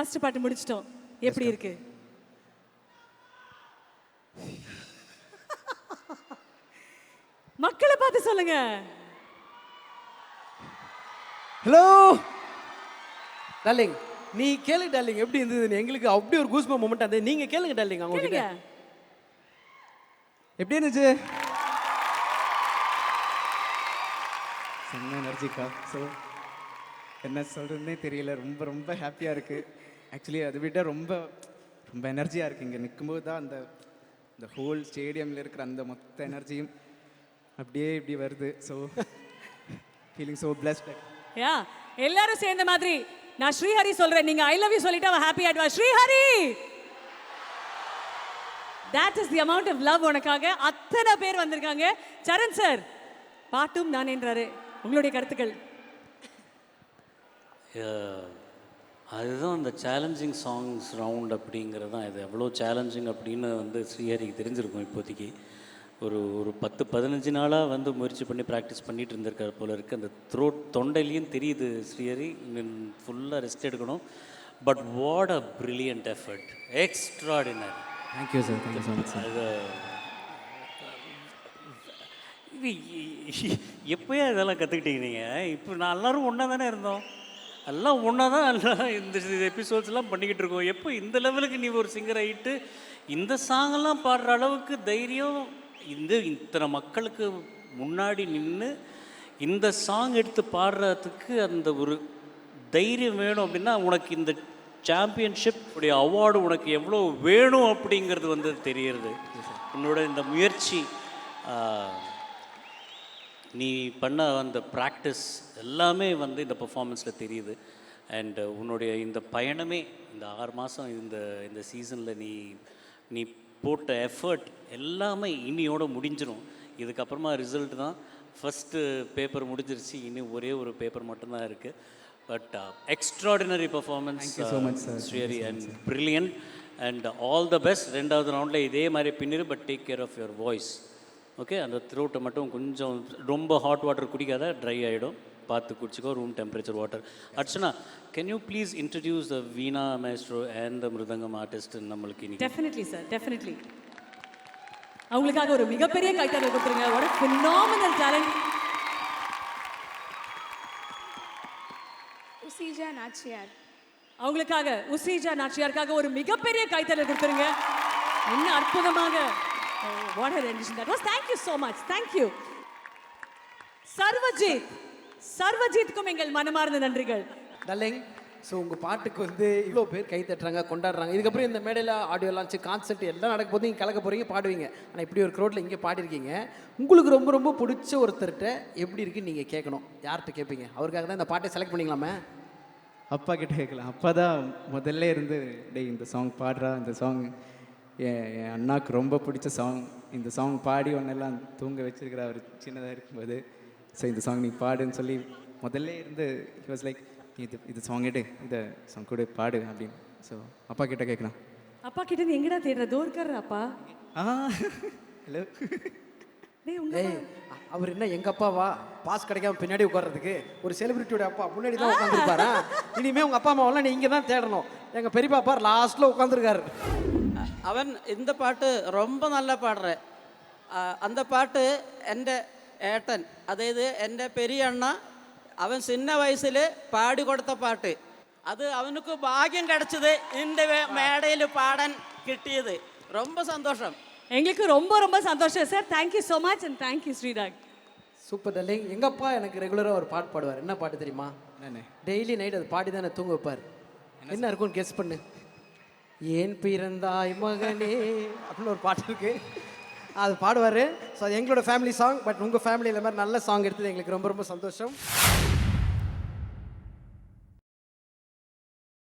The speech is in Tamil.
ஃபர்ஸ்ட் பாட்டு முடிச்சிட்டோம். எப்படி இருக்கு? மக்களை பார்த்து சொல்லுங்க. ஹலோ டார்லிங், நீ கேளு டார்லிங், எப்படி இருந்தது? எங்களுக்கு அப்படி ஒரு கூஸ்பம் மொமெண்ட் அந்த நீங்க கேளுங்க டார்லிங். அவங்க கிட்ட கேளுங்க. எப்படி இருந்துச்சு? செம்ம எனர்ஜிக்கா. ஸோ என்ன சொல்கிறதுனே தெரியல. ரொம்ப ரொம்ப ஹாப்பியாக இருக்குது. ஆக்சுவலி அதை விட ரொம்ப ரொம்ப எனர்ஜியாக இருக்குது. இங்கே நிற்கும்போது தான் அந்த ஹோல் ஸ்டேடியமில் இருக்கிற அந்த மொத்த எனர்ஜியும் அப்படியே இப்படி வருது. So feeling so blessed. Yeah, எல்லாரும் சேர்ந்த மாதிரி நான் ஸ்ரீஹரி சொல்றேன், நீங்க ஐ லவ் யூ சொல்லிட்டு அவ ஹாப்பி ஆயிடுவா. Srihari, that is the amount of love உனக்காக அத்தனை பேர் வந்திருக்காங்க. சரண் சார் பாட்டும் நான் என்றாரு, உங்களுடைய கருத்துக்கள்? அதுதான் அந்த சேலஞ்சிங் சாங்ஸ் ரவுண்ட் அப்படிங்கிறது தான். இது எவ்வளோ சேலஞ்சிங் அப்படின்னு வந்து ஸ்ரீஹரிக்கு தெரிஞ்சிருக்கும். இப்போதைக்கு ஒரு 10-15 நாளாக வந்து முயற்சி பண்ணி ப்ராக்டிஸ் பண்ணிகிட்டு இருந்திருக்கார் போல இருக்குது. அந்த தொண்டையிலையும் தெரியுது ஸ்ரீஹரி ஃபுல்லாக ரெஸ்ட் எடுக்கணும். But what a brilliant effort, extraordinary. Thank you sir, thank you so much sir. அது எப்போயா இதெல்லாம் கற்றுக்கிட்டீங்க நீங்கள்? இப்போ நான் எல்லோரும் ஒன்றா தானே இருந்தோம், எல்லாம் ஒன்றா தான் எல்லாம் இந்த எபிசோட்ஸ்லாம் பண்ணிக்கிட்டு இருக்கோம். எப்போ இந்த லெவலுக்கு நீ ஒரு சிங்கர் ஆகிட்டு இந்த சாங்கெல்லாம் பாடுற அளவுக்கு தைரியம், இத்தனை மக்களுக்கு முன்னாடி நின்று இந்த சாங் எடுத்து பாடுறதுக்கு அந்த ஒரு தைரியம் வேணும் அப்படின்னா உனக்கு இந்த சாம்பியன்ஷிப் உடைய அவார்டு உனக்கு எவ்வளோ வேணும் அப்படிங்கிறது வந்து தெரியுது. உன்னோட இந்த முயற்சி, நீ பண்ண அந்த ப்ராக்டிஸ் எல்லாமே வந்து இந்த பர்ஃபார்மன்ஸில் தெரியுது. அண்ட் உன்னுடைய இந்த பயணமே இந்த 6 மாதம் இந்த சீசனில் நீ போட்ட எஃபர்ட் எல்லாமே இன்னியோட முடிஞ்சிடும். இதுக்கப்புறமா ரிசல்ட் தான். ஃபஸ்ட்டு பேப்பர் முடிஞ்சிருச்சு, இன்னும் ஒரே ஒரு பேப்பர் மட்டும்தான் இருக்குது. But extraordinary performance Srihari and brilliant and all the best. 2வது ரவுண்டில் இதே மாதிரி பின்னிரு, but take care of your voice. Okay, அந்த த்ரோட்டை மட்டும் கொஞ்சம் ரொம்ப ஹாட் வாட்டர் குடிக்காத, ட்ரை ஆகிடும், பார்த்து குடிச்சிக்கோ, room temperature water. Archana, can you please introduce the veena maestro and the mridangam artist நம்மளுக்கு இன்னைக்கு? Definitely sir, definitely. அவங்களுக்காக ஒரு மிகப்பெரிய கைத்தட்டல் கொடுத்துருங்க. what a phenomenal talent. உசீஜா Nachiyar, அவங்களுக்காக உசீஜா நாச்சியாருக்காக ஒரு மிகப்பெரிய கைத்தட்டல் கொடுத்துருங்க. என்ன அற்புதமாக, what a rendition that was. Thank you so much, thank you. சர்வஜித்க்கும் எங்கள் மனமார்ந்த நன்றிகள். டார்லிங், ஸோ உங்கள் பாட்டுக்கு வந்து இவ்வளோ பேர் கை தட்டுறாங்க, கொண்டாடுறாங்க. இதுக்கப்புறம் இந்த மேடையில் ஆடியோ லான்ச்சு, கான்சர்ட் எல்லாம் நடக்க போது நீங்கள் கலக்க போகிறீங்க, பாடுவீங்க. ஆனால் இப்படி ஒரு க்ரௌடில் இங்கே பாடிருக்கீங்க. உங்களுக்கு ரொம்ப ரொம்ப பிடிச்ச ஒருத்தர்கிட்ட எப்படி இருக்குன்னு நீங்கள் கேட்கணும். யார்கிட்ட கேட்பீங்க? அவருக்காக தான் இந்த பாட்டை செலக்ட் பண்ணிக்கலாமே. அப்பா கிட்ட கேட்கலாம். அப்பா தான் முதல்ல இருந்து டேய் இந்த சாங் பாடுறா, இந்த சாங் என் அண்ணாவுக்கு ரொம்ப பிடிச்ச சாங், இந்த சாங் பாடி ஒன்றெல்லாம் தூங்க வச்சிருக்கிற அவர் சின்னதாக இருக்கும்போது. ஸோ இந்த சாங் நீ பாடுன்னு சொல்லி முதல்ல இருந்து ஹி வாஸ் லைக், இது சாங் எடு, இதை சாங் கூட பாடு அப்படின்னு. ஸோ அப்பா கிட்ட கேட்கலாம். அப்பா கிட்ட நீ எங்கடா தேடுற? தோற்கர் அப்பா. ஹலோ, அவர் என்ன எங்கள் அப்பாவா? பாஸ் கிடைக்காம பின்னாடி உட்கார்றதுக்கு ஒரு செலிபிரிட்டியோட அப்பா முன்னாடி தான் உட்காந்துருப்பாரா? இனிமேல் உங்கள் அப்பா அம்மாவெல்லாம் நீ இங்கே தான் தேடணும். எங்கள் பெரியப்பா அப்பா லாஸ்ட்டில் உட்காந்துருக்காரு. അവൻ இந்த പാട്ട് ரொம்ப நல்லா பாடுற. அந்த பாட்டு എൻ്റെ ഏട്ടൻ, അതായത് എൻ്റെ പെരിയ അണ്ണ, അവൻ சின்ன வயசில் பாடி கொடுத்த பாட்டு. அது அவனுக்கு பாக்கியம் கிடைச்சது இந்த மேடையில் பாடான் கிட்டியது. ரொம்ப சந்தோஷம். எங்களுக்கு ரொம்ப ரொம்ப சந்தோஷம் சார். Thank you so much and thank you Sriraag. Super darling. எங்கள் அப்பா எனக்கு ரெகுலராக ஒரு பாட்டு பாடுவார். என்ன பாட்டு தெரியுமா? டெய்லி நைட் அது பாடி தான் தூங்க வைப்பார். என்ன இருக்கும்னு கெஸ் பண்ணு. ஏன் பிறந்தாய் மகனே அப்படின்னு ஒரு பாட்டு இருக்கு, அது பாடுவார். ஸோ அது எங்களோட ஃபேமிலி சாங். பட் உங்கள் ஃபேமிலி இந்த மாதிரி நல்ல சாங் எடுத்தது எங்களுக்கு ரொம்ப ரொம்ப சந்தோஷம்.